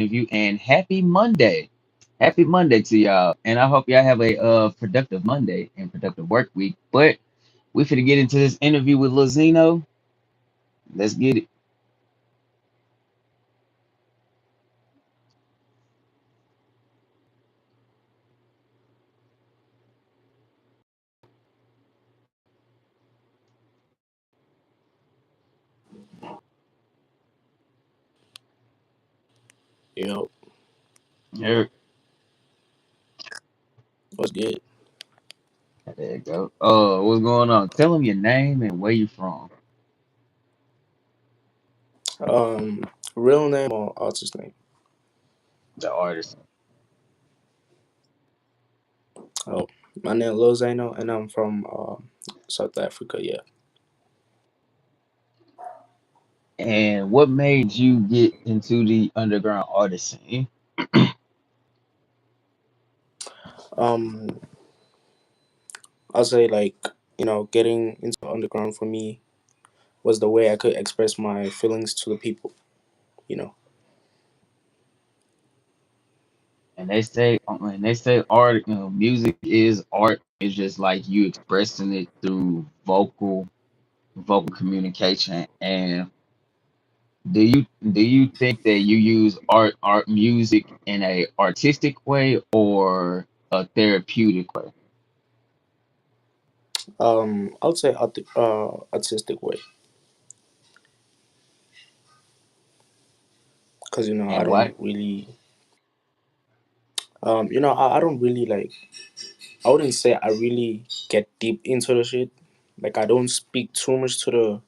interview. And happy Monday. Happy Monday to y'all. And I hope y'all have a productive Monday and productive work week. But we finna get into this interview with Lil Zeno. Let's get it. Yo, Here, what's good? there you go. What's going on? Tell them your name and where you from. Um, Real name or artist name? The artist. Oh, my name is Zeno, and I'm from South Africa. Yeah. And what made you get into the underground artist scene? Um, I'll say getting into underground for me was the way I could express my feelings to the people. You know. And they say art, music is art. It's just like you expressing it through vocal communication. And do you think that you use art music in a artistic way or a therapeutic way? I'll say artistic way, because I And don't why? really I don't really like. I wouldn't say I really get deep into the shit. Like I don't speak too much to the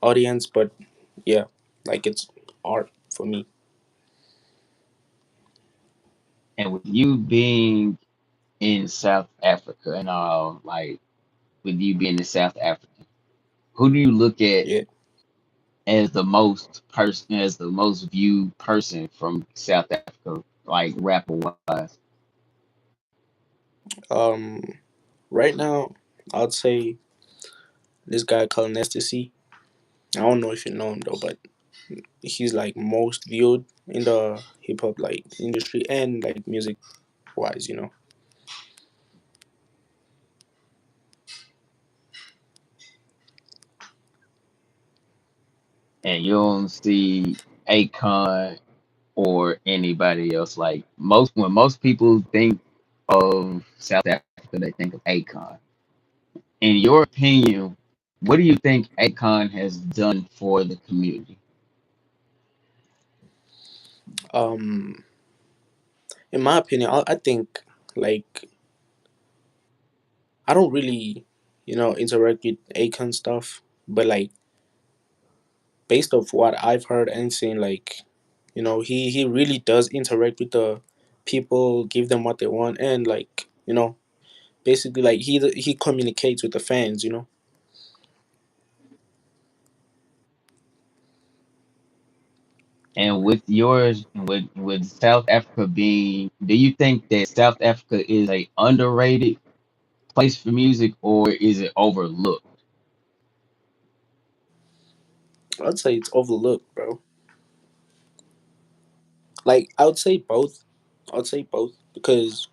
audience, but yeah, like it's art for me. And with you being in South Africa and all, like with you being in South Africa, who do you look at Yeah. as the most viewed person from South Africa, like rapper wise? Um, right now, I'd say this guy called Nestasy. I don't know if you know him though, but he's like most viewed in the hip hop like industry and like music wise. And you don't see Akon or anybody else. Like most people think of South Africa, they think of Akon. In your opinion, what do you think Akon has done for the community? Um, in my opinion, I think like I don't really interact with Akon stuff, but like based off what I've heard and seen, like he really does interact with the people, give them what they want, and like basically like he communicates with the fans. And with yours, with South Africa being, do you think that South Africa is a underrated place for music or is it overlooked? I'd say it's overlooked, bro. Like I would say both. I'd say both because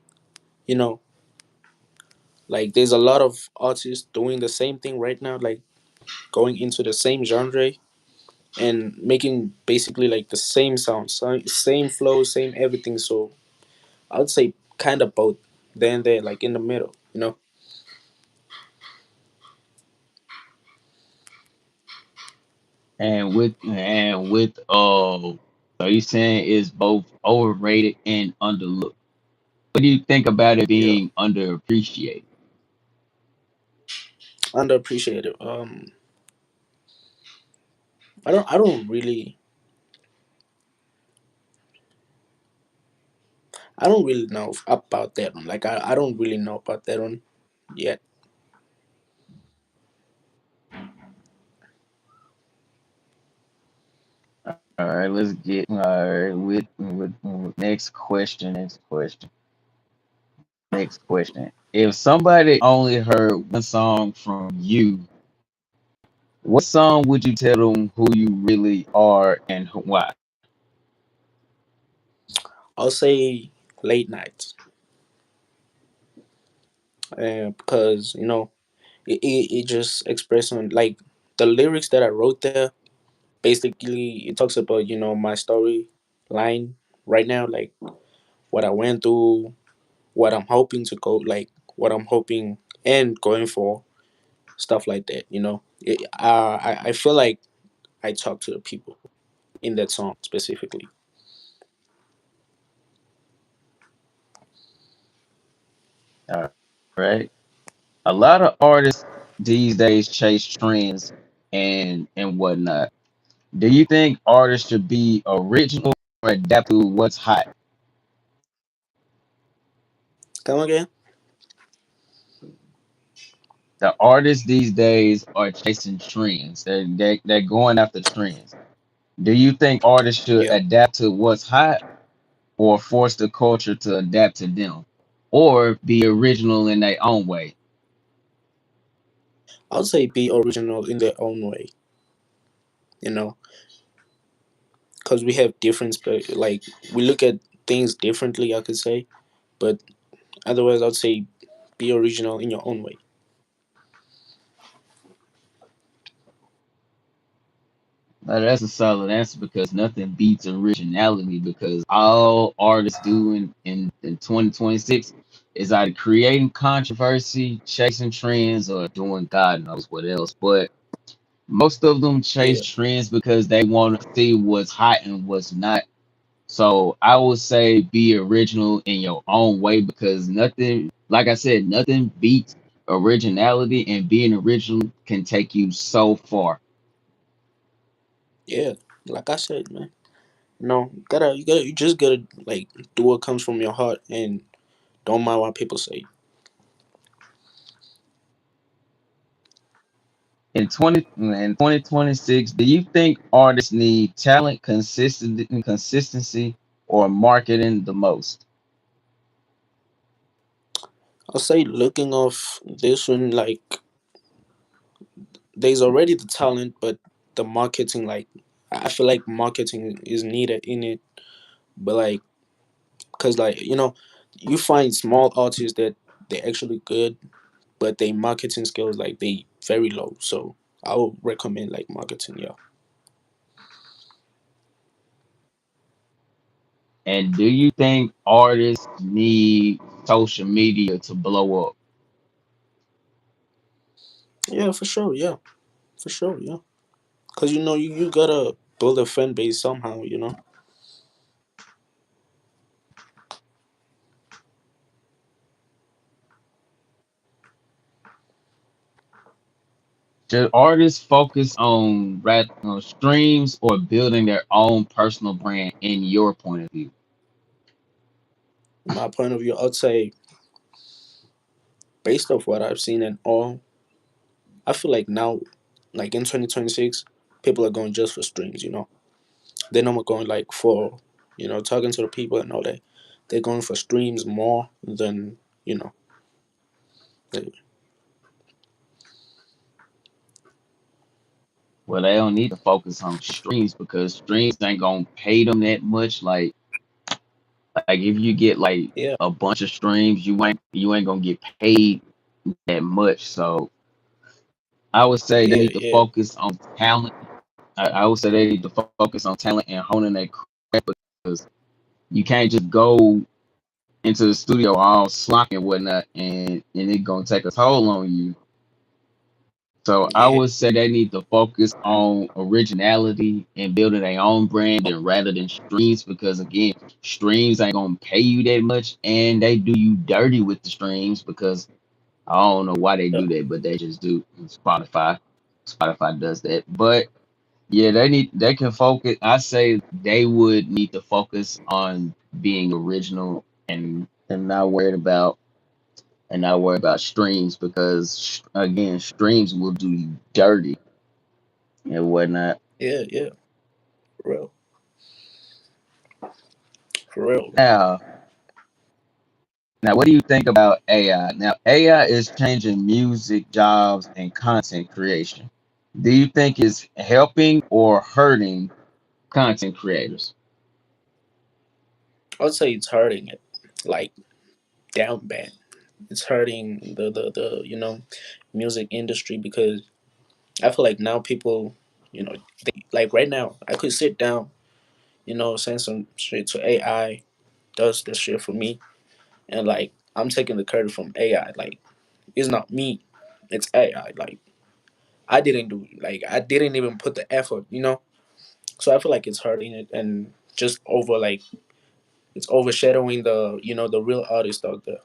you know like there's a lot of artists doing the same thing right now, like going into the same genre and making basically like the same sound, same flow, same everything. So I would say kind of both. Then they're like in the middle. So you saying it's both overrated and underlooked. What do you think about it Yeah, being underappreciated? underappreciated. I don't really know about that one. Like I don't really know about that one yet. All right, let's get all right with next question. Next question. If somebody only heard one song from you, what song would you tell them who you really are and why? I'll say late nights, because it just expressing like the lyrics that I wrote there. Basically, it talks about my story line right now, like what I went through, what I'm hoping to go, like what I'm hoping and going for, stuff like that. I feel like I talk to the people in that song specifically. All right. A lot of artists these days chase trends and whatnot. Do you think artists should be original or adapt to what's hot? Come again? The artists these days are chasing trends. They're going after trends. Do you think artists should Yeah, adapt to what's hot or force the culture to adapt to them? Or be original in their own way? I would say be original in their own way. You know, because we have different, like we look at things differently. I could say, but otherwise, I'd say be original in your own way. Now, that's a solid answer because nothing beats originality because all artists do in 2026 is either creating controversy, chasing trends, or doing God knows what else. But most of them chase Yeah, trends because they want to see what's hot and what's not. So I would say be original in your own way because nothing, like I said, nothing beats originality, and being original can take you so far. yeah. Like I said, man. No, you just gotta like do what comes from your heart and don't mind what people say. In 2026, do you think artists need talent, consistency, or marketing the most? I'll say looking off this one, like there's already the talent, but the marketing, like I feel like marketing is needed in it. But like, cause like you find small artists that they're actually good, but their marketing skills like they very low. So I would recommend like marketing. Yeah, And do you think artists need social media to blow up? yeah, for sure. Yeah, for sure. Yeah, cause you gotta build a fan base somehow. Should artists focus on streams or building their own personal brand in your point of view? In my point of view, I'd say based off what I've seen and all, I feel like now, like in 2026, people are going just for streams. They're not going like for talking to the people and all that. They're going for streams more than you know. They, Well, they don't need to focus on streams because streams ain't gonna pay them that much. Like if you get like yeah, a bunch of streams, you ain't gonna get paid that much. So I would say they yeah, need to yeah, focus on talent. I would say they need to focus on talent and honing their craft because you can't just go into the studio all sloppy and whatnot, and it gonna take a toll on you. So I yeah, would say they need to focus on originality and building their own brand and rather than streams because again, streams ain't gonna pay you that much and they do you dirty with the streams because I don't know why they yeah, do that, but they just do. Spotify does that. But yeah, they can focus. I say they would need to focus on being original and not worried about streams because again, streams will do you dirty and whatnot. yeah, yeah. For real, for real. Now, now, what do you think about AI? Now, AI is changing music, jobs, and content creation. Do you think it's helping or hurting content creators? I would say it's hurting it, like down bad. It's hurting the music industry because I feel like now people, like right now, I could sit down, send some shit to AI, does this shit for me, and like I'm taking the credit from AI. Like it's not me, it's AI. Like I didn't do, like I didn't even put the effort. So I feel like it's hurting it and just over like it's overshadowing the real artist out there.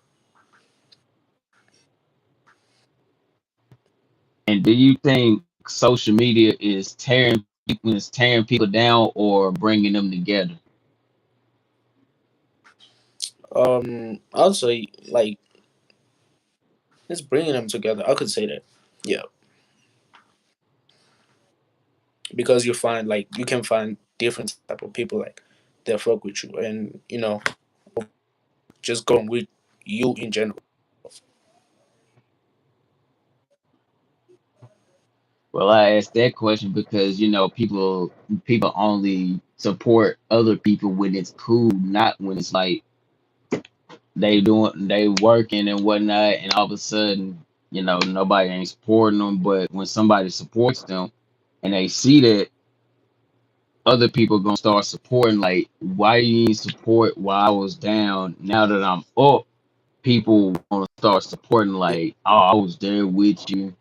And do you think social media is tearing people down or bringing them together? I'll say like it's bringing them together. I could say that, yeah, because you can find different type of people like that fuck with you, and just going with you in general. Well, I asked that question because people only support other people when it's cool, not when it's like they working and whatnot, and all of a sudden, nobody ain't supporting them. But when somebody supports them and they see that other people gonna start supporting, like, why you ain't support while I was down? Now that I'm up, people gonna start supporting, Yeah, like, oh, I was there with you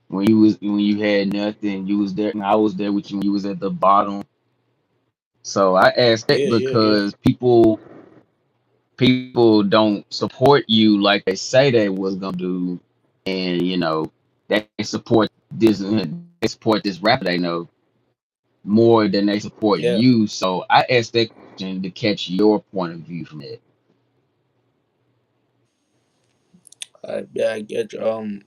when you had nothing. You was there, and I was there with you when you was at the bottom. So I asked that yeah, yeah, yeah, because people don't support you like they say they was gonna do, and they support they support this rapper they know more than they support yeah. you. So I asked that question to catch your point of view from it. Yeah, I get you.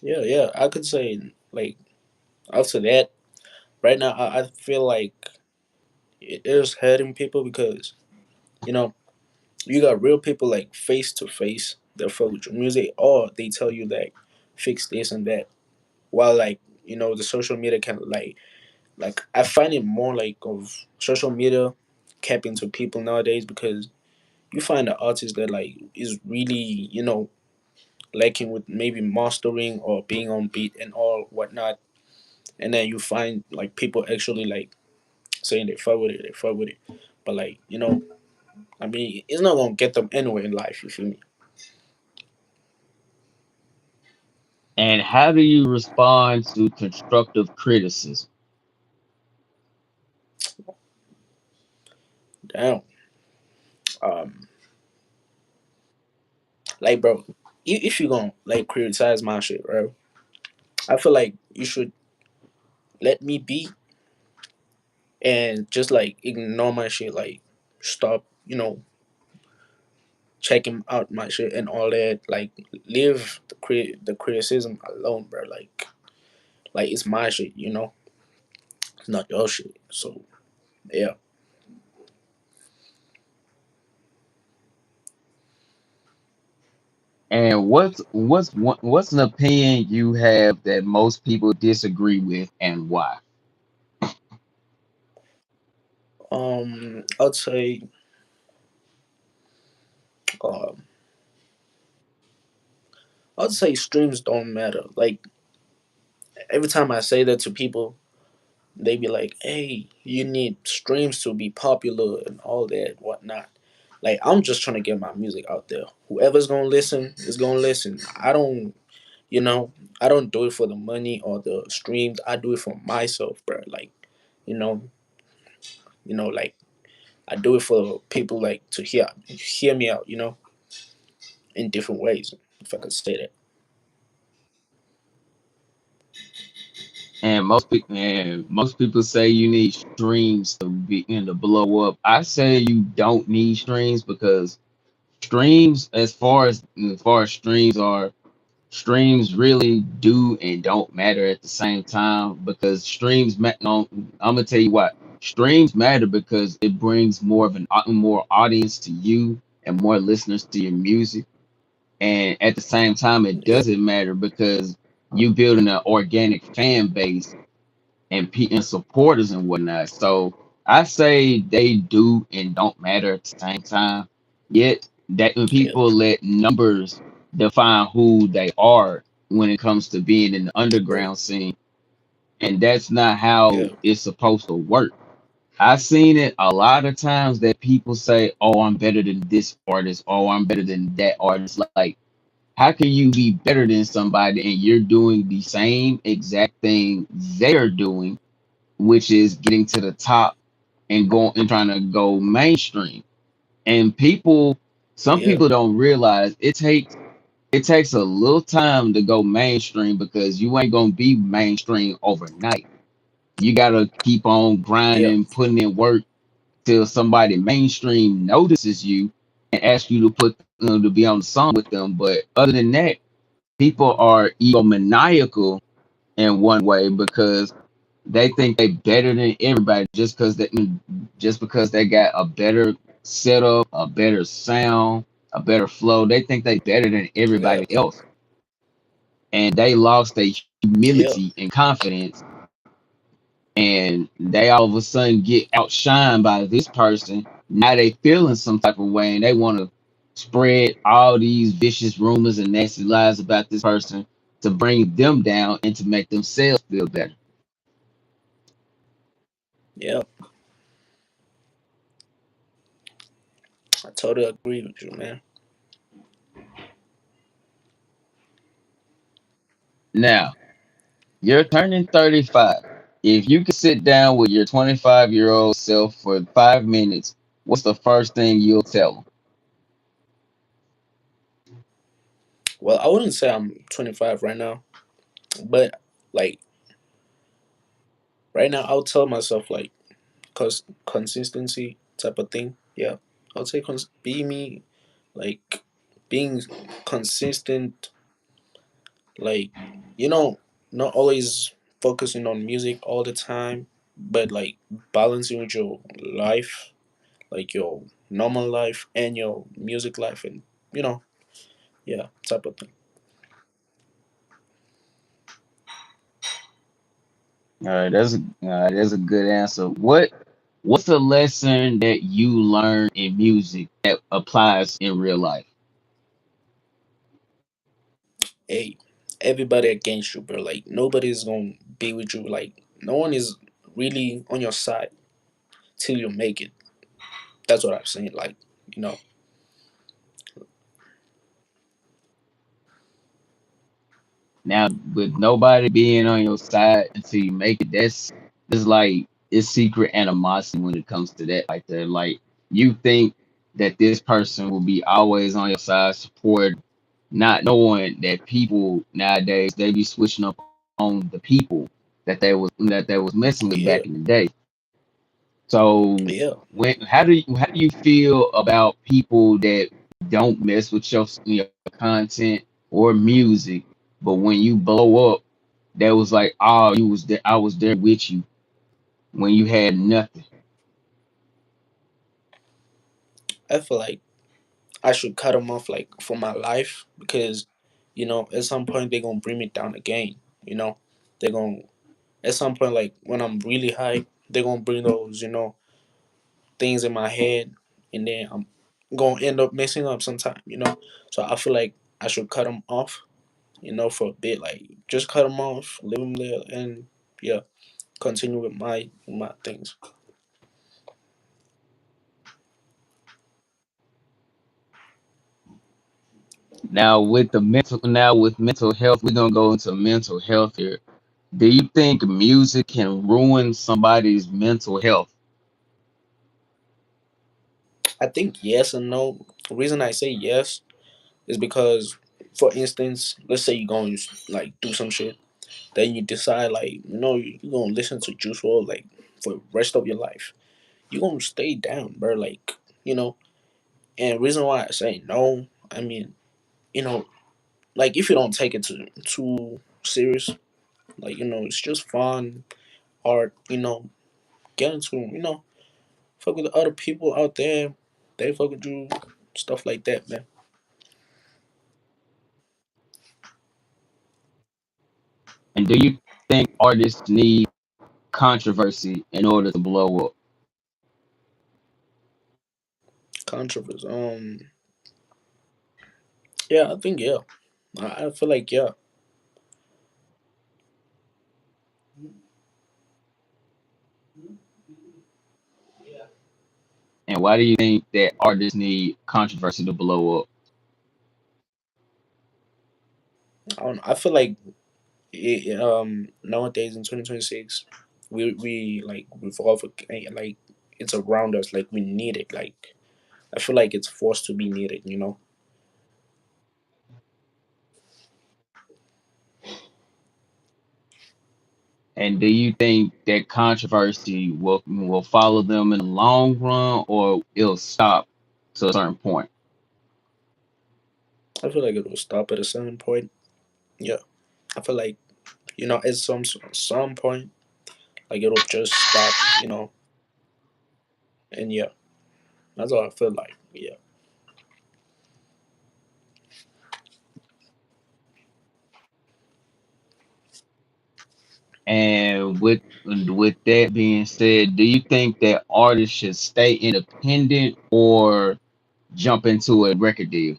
Yeah, yeah. I could say like after that, right now I feel like it is hurting people because you know you got real people like face to face that fuck with your music, or they tell you that fix this and that. While like the social media can like I find it more like of social media capping to people nowadays because you find an artist that like is really lacking with maybe mastering or being on beat and all whatnot, and then you find like people actually like saying they fuck with it, but like I mean it's not gonna get them anywhere in life. You feel me? And how do you respond to constructive criticism? Damn. Um, like bro, if you gonna like criticize my shit, bro, I feel like you should let me be and just like ignore my shit, like stop, checking out my shit and all that. Like leave the criticism alone, bro. Like it's my shit, it's not your shit. So yeah. And what's an opinion you have that most people disagree with, and why? I'd say um I'd say streams don't matter. Like every time I say that to people, they be like, "Hey, you need streams to be popular and all that whatnot." Like I'm just trying to get my music out there. Whoever's gonna listen is gonna listen. You know, I don't do it for the money or the streams. I do it for myself, bro. Like, you know, like I do it for people like to hear me out. In different ways, if I could say that. And most people say you need streams to begin to blow up. I say you don't need streams because streams, as far as streams really do and don't matter at the same time because no, I'm gonna tell you what, streams matter because it brings more audience to you and more listeners to your music, and at the same time it Yeah, doesn't matter because you building an organic fan base and supporters and whatnot. So I say they do and don't matter at the same time. Yet that when Yeah, people let numbers define who they are when it comes to being in the yeah, underground scene, and that's not yeah, how it's supposed to work. I've seen it a lot of times that people say, "Oh, I'm better than this artist," "Oh, I'm better than that artist." Like, how can you be better than somebody and you're doing the same exact thing they're doing, which is getting to the top and going and trying to go mainstream? And some yeah, people don't realize it takes a little time to go mainstream because you ain't gonna be mainstream overnight. You gotta keep on yeah, grinding, putting in work till somebody mainstream notices you and asks you to to be on the song with them. But other than that, people are egomaniacal in one way because they think they better than everybody just because they got a better setup, a better sound, a better flow. They think they better than yeah, everybody else, and they lost their yeah, humility and confidence, and they all of a sudden get outshined by this person. Now they feeling some type of way, and they want to spread all these vicious rumors and nasty lies about this person to bring them down and to make themselves feel better. yeah. I totally agree with you, man. Now, you're turning 35. If you could sit down with your 25-year-old self for 5 minutes, what's the first thing you'll tell them? Well, I wouldn't say I'm 25 right now, but like right now, I'll tell myself like, cause consistency type of thing. Yeah, I'll say be me, like being consistent, like you know, not always focusing on music all the time, but like balancing with your life, like your normal life and your music life, and you know, yeah, type of thing. That's a good answer. What's a lesson that you learn in music that applies in real life? Hey, everybody against you, bro. Like nobody's gonna be with you. Like no one is really on your side till you make it. That's what I'm saying. Like you know, Now, with nobody being on your side until you make it, that's like it's secret animosity when it comes to that. Like that, like you think that this person will be always on your side, support, not knowing that people nowadays they be switching up on the people that they was messing with yeah, back in the day. So yeah. how do you feel about people that don't mess with your content or music, but when you blow up, that was like, oh, you was there, I was there with you when you had nothing. I feel like I should cut them off like for my life because you know at some point they're gonna bring me down again. You know, they're gonna at some point like when I'm really high, they're gonna bring those things in my head, and then I'm gonna end up messing up sometime. You know, so I feel like I should cut them off. You know, for a bit, like just cut them off, leave them there, and yeah, continue with my things. Now with mental health, we're gonna go into mental health here. Do you think music can ruin somebody's mental health? I think yes and no. The reason I say yes is because, for instance, let's say you're going to like do some shit, then you decide like you're gonna listen to Juice WRLD like for the rest of your life. You're gonna stay down, bro. Like you know, and the reason why I say no, I mean, you know, like if you don't take it too serious, like it's just fun, art. Get into fuck with the other people out there. They fuck with you, stuff like that, man. And do you think artists need controversy in order to blow up? Controversy. Yeah, I think yeah. I feel like yeah. And why do you think that artists need controversy to blow up? I don't know. I feel like nowadays in 2026, we like revolve like it's around us. Like we need it. Like I feel like it's forced to be needed. You know. And do you think that controversy will follow them in the long run, or it'll stop to a certain point? I feel like it will stop at a certain point. Yeah. I feel like at some point like it'll just stop. And yeah, that's what I feel like. Yeah. And with that being said, do you think that artists should stay independent or jump into a record deal?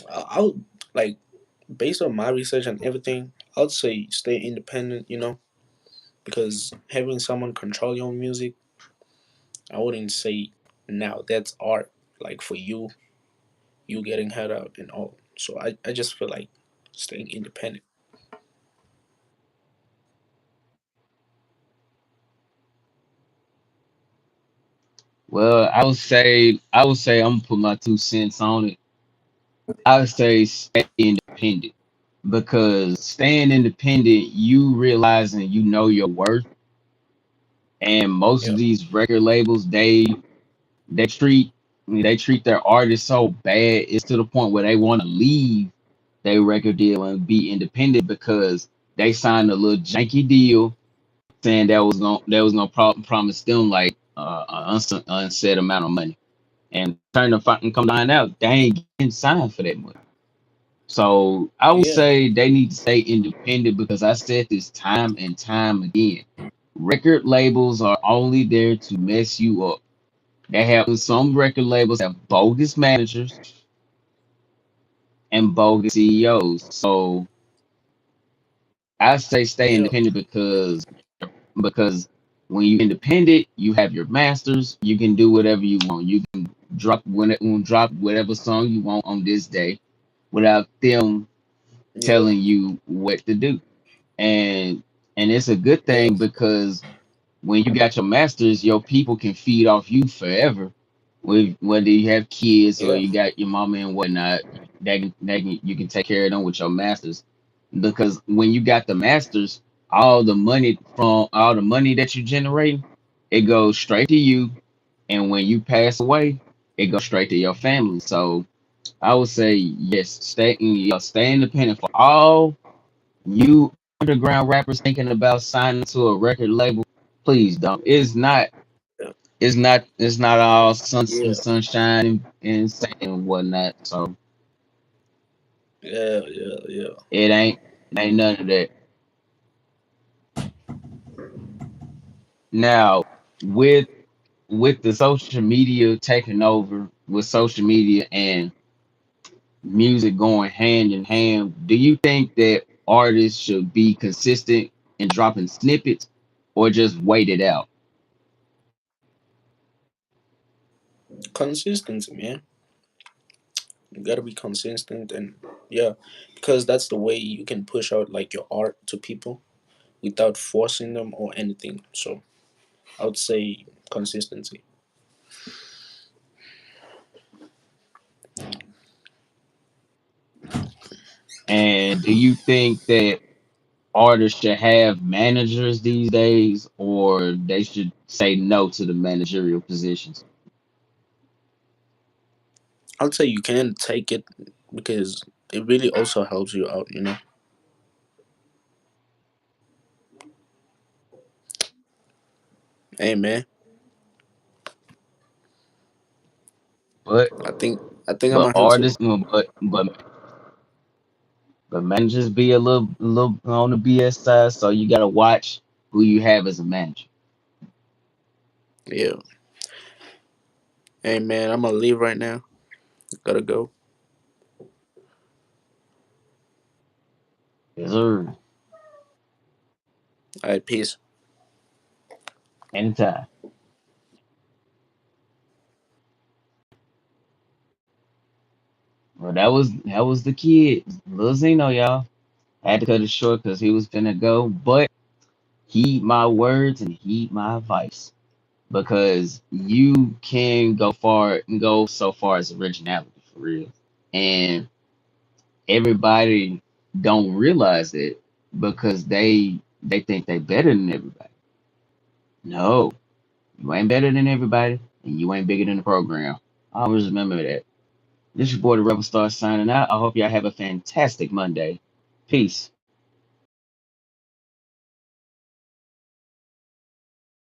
I would like based on my research and everything, I'd say stay independent. Because having someone control your music, I wouldn't say now that's art. Like for you getting heard out and all. So I just feel like staying independent. Well, I would say I'm gonna put my 2 cents on it. I would say stay independent because staying independent, you realizing you know your worth, and most of Yeah. these record labels they treat they treat their artists so bad. It's to the point where they want to leave their record deal and be independent because they signed a little janky deal saying that was gonna promise them like unsaid amount of money, and turn to fucking come find out they ain't getting signed for that money. So I would Yeah. say they need to stay independent because I said this time and time again. Record labels are only there to mess you up. They have some record labels have bogus managers and bogus CEOs. So I say stay Yeah. independent because when you independent, you have your masters. You can do whatever you want. You can drop whatever song you want on this day without them Yeah. telling you what to do. And and it's a good Yeah. thing because when you got your masters, your people can feed off you forever. With whether you have kids or Yeah. you got your mama and whatnot, you can take care of them with your masters. Because when you got the masters, all the money that you generate, it goes straight to you. And when you pass away, it goes straight to your family. So I would say yes, stay independent for all you underground rappers thinking about signing to a record label. Please don't. Yeah. It's not all Yeah. sunshine and sand and whatnot. So Yeah. Yeah. Yeah. it ain't none of that. Now with with the social media taking over, with social media and music going hand in hand, do you think that artists should be consistent in dropping snippets or just wait it out? Consistency, man. You gotta be consistent and yeah, because that's the way you can push out like your art to people without forcing them or anything. So I would say consistency. And do you think that artists should have managers these days, or they should say no to the managerial positions? I'd say you can take it because it really also helps you out. Hey man, But I think I'm but gonna have to. artists, but managers be a little on the BS side, so you gotta watch who you have as a manager. Yeah. Hey man, I'm gonna leave right now. Gotta go. Yes, sir. All right, peace. Anytime. Well, that was the kid, Lil Zeno, y'all. I had to cut it short because he was finna go, but heed my words and heed my advice because you can go far and go so far as originality for real, and everybody don't realize it because they think they better than everybody. No, you ain't better than everybody, and you ain't bigger than the program. Always remember that. This your boy, the Rebel Star, signing out. I hope y'all have a fantastic Monday. Peace.